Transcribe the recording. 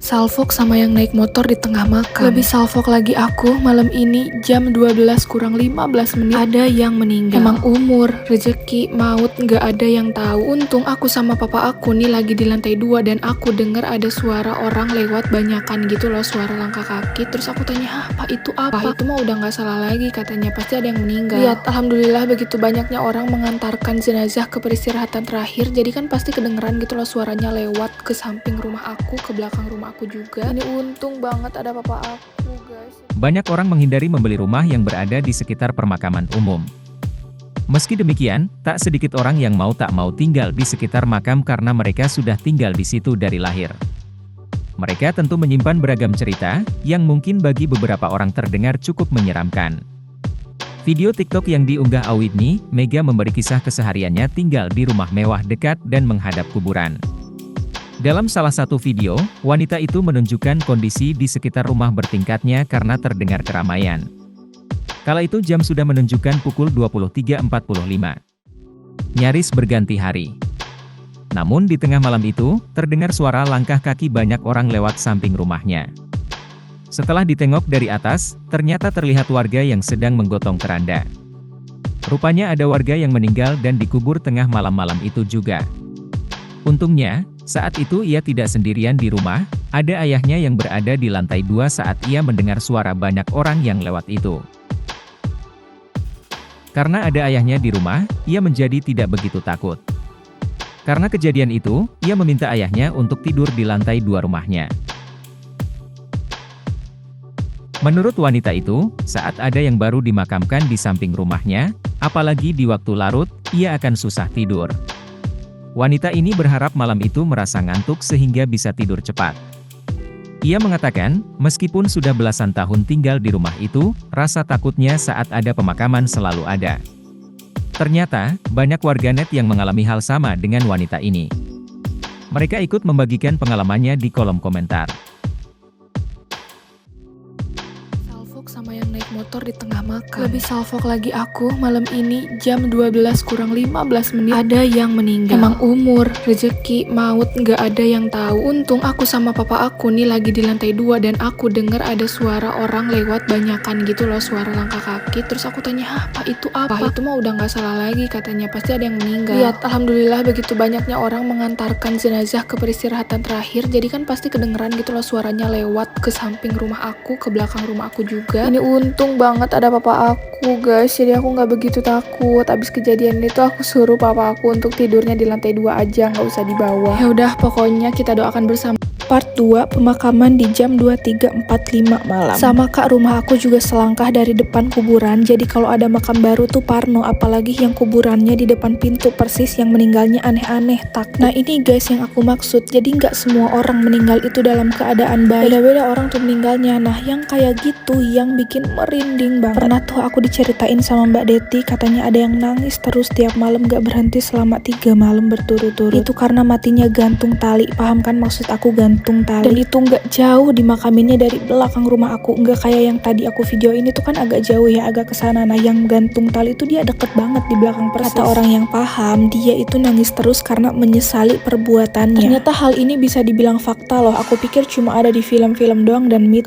Salfok sama yang naik motor di tengah makan. Lebih salfok lagi aku, malam ini jam 12 kurang 15 menit ada yang meninggal. Emang umur, rezeki, maut gak ada yang tahu. Untung aku sama papa aku nih lagi di lantai 2 dan aku denger ada suara orang lewat banyakan gitu loh, suara langkah kaki. Terus aku tanya, "Hah, Pak, itu apa?" Itu mah udah gak salah lagi, katanya pasti ada yang meninggal. Lihat, alhamdulillah begitu banyaknya orang mengantarkan jenazah ke peristirahatan terakhir. Jadi kan pasti kedengeran gitu loh suaranya lewat ke samping rumah aku, ke belakang rumah aku juga. Ini untung banget ada papa aku, guys. Banyak orang menghindari membeli rumah yang berada di sekitar permakaman umum. Meski demikian, tak sedikit orang yang mau tak mau tinggal di sekitar makam karena mereka sudah tinggal di situ dari lahir. Mereka tentu menyimpan beragam cerita, yang mungkin bagi beberapa orang terdengar cukup menyeramkan. Video TikTok yang diunggah Awidni, Mega memberi kisah kesehariannya tinggal di rumah mewah dekat dan menghadap kuburan. Dalam salah satu video, wanita itu menunjukkan kondisi di sekitar rumah bertingkatnya karena terdengar keramaian. Kala itu jam sudah menunjukkan pukul 23.45. Nyaris berganti hari. Namun di tengah malam itu, terdengar suara langkah kaki banyak orang lewat samping rumahnya. Setelah ditengok dari atas, ternyata terlihat warga yang sedang menggotong keranda. Rupanya ada warga yang meninggal dan dikubur tengah malam-malam itu juga. Untungnya, saat itu ia tidak sendirian di rumah, ada ayahnya yang berada di lantai 2 saat ia mendengar suara banyak orang yang lewat itu. Karena ada ayahnya di rumah, ia menjadi tidak begitu takut. Karena kejadian itu, ia meminta ayahnya untuk tidur di lantai 2 rumahnya. Menurut wanita itu, saat ada yang baru dimakamkan di samping rumahnya, apalagi di waktu larut, ia akan susah tidur. Wanita ini berharap malam itu merasa ngantuk sehingga bisa tidur cepat. Ia mengatakan, meskipun sudah belasan tahun tinggal di rumah itu, rasa takutnya saat ada pemakaman selalu ada. Ternyata, banyak warganet yang mengalami hal sama dengan wanita ini. Mereka ikut membagikan pengalamannya di kolom komentar. Sama yang naik motor di tengah makan. Lebih salfok lagi aku, malam ini jam 12 kurang 15 menit ada yang meninggal. Emang umur, rezeki, maut gak ada yang tahu. Untung aku sama papa aku nih lagi di lantai 2 dan aku denger ada suara orang lewat banyakan gitu loh, suara langkah kaki. Terus aku tanya, "Hah, Pak, itu apa?" Itu mah udah gak salah lagi, katanya pasti ada yang meninggal. Lihat, alhamdulillah begitu banyaknya orang mengantarkan jenazah ke peristirahatan terakhir. Jadi kan pasti kedengeran gitu loh suaranya lewat ke samping rumah aku, ke belakang rumah aku juga. Ini untung banget ada papa aku, guys, jadi aku nggak begitu takut. Abis kejadian itu aku suruh papa aku untuk tidurnya di lantai 2 aja, nggak usah di bawah. Ya udah, pokoknya kita doakan bersama. Part 2, pemakaman di jam 23.45 malam. Sama kak, rumah aku juga selangkah dari depan kuburan. Jadi kalau ada makam baru tuh parno, apalagi yang kuburannya di depan pintu persis, yang meninggalnya aneh-aneh, takut. Nah ini guys yang aku maksud, jadi nggak semua orang meninggal itu dalam keadaan baik. Beda-beda orang tuh meninggalnya. Nah yang kayak gitu yang bikin merinding banget. Pernah tuh aku diceritain sama Mbak Deti, katanya ada yang nangis terus tiap malam gak berhenti selama 3 malam berturut-turut. Itu karena matinya gantung tali, paham kan maksud aku gantung tali? Dan itu nggak jauh dimakaminnya dari belakang rumah aku, nggak kayak yang tadi aku video ini tuh kan agak jauh ya, agak kesana. Nah yang gantung tali itu dia deket banget di belakang persis. Kata orang yang paham, dia itu nangis terus karena menyesali perbuatannya. Ternyata hal ini bisa dibilang fakta loh, aku pikir cuma ada di film-film doang dan mitos.